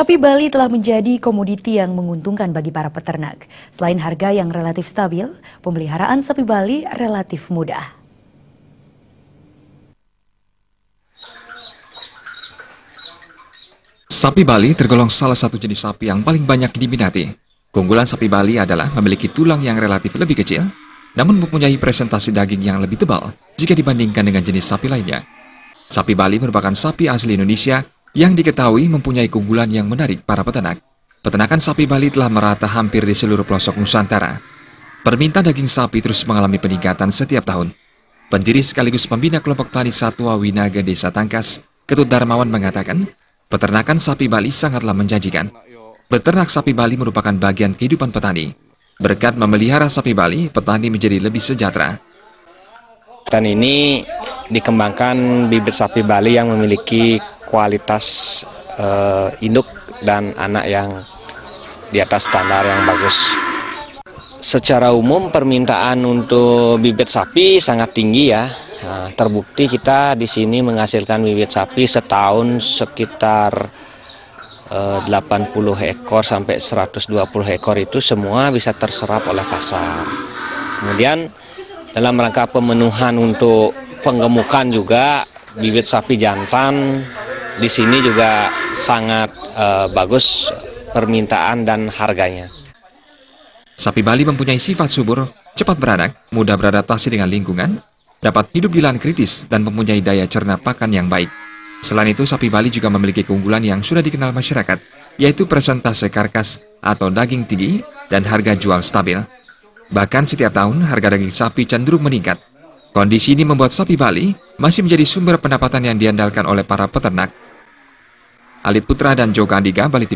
Sapi Bali telah menjadi komoditi yang menguntungkan bagi para peternak. Selain harga yang relatif stabil, pemeliharaan sapi Bali relatif mudah. Sapi Bali tergolong salah satu jenis sapi yang paling banyak diminati. Keunggulan sapi Bali adalah memiliki tulang yang relatif lebih kecil, namun mempunyai presentasi daging yang lebih tebal jika dibandingkan dengan jenis sapi lainnya. Sapi Bali merupakan sapi asli Indonesia yang diketahui mempunyai keunggulan yang menarik para peternak. Peternakan sapi Bali telah merata hampir di seluruh pelosok Nusantara. Permintaan daging sapi terus mengalami peningkatan setiap tahun. Pendiri sekaligus pembina kelompok tani Satwa Winaga Desa Tangkas, Ketut Darmawan mengatakan, peternakan sapi Bali sangatlah menjanjikan. Beternak sapi Bali merupakan bagian kehidupan petani. Berkat memelihara sapi Bali, petani menjadi lebih sejahtera. Dan ini dikembangkan bibit sapi Bali yang memiliki kualitas induk dan anak yang di atas standar yang bagus. Secara umum permintaan untuk bibit sapi sangat tinggi ya. Nah, terbukti kita di sini menghasilkan bibit sapi setahun sekitar 80 ekor sampai 120 ekor, itu semua bisa terserap oleh pasar. Kemudian dalam rangka pemenuhan untuk penggemukan juga, bibit sapi jantan di sini juga sangat bagus permintaan dan harganya. Sapi Bali mempunyai sifat subur, cepat beranak, mudah beradaptasi dengan lingkungan, dapat hidup di lahan kritis, dan mempunyai daya cerna pakan yang baik. Selain itu, sapi Bali juga memiliki keunggulan yang sudah dikenal masyarakat, yaitu presentase karkas atau daging tinggi dan harga jual stabil. Bahkan setiap tahun, harga daging sapi cenderung meningkat. Kondisi ini membuat sapi Bali masih menjadi sumber pendapatan yang diandalkan oleh para peternak. Alit Putra dan Joko Andika, Bali TV.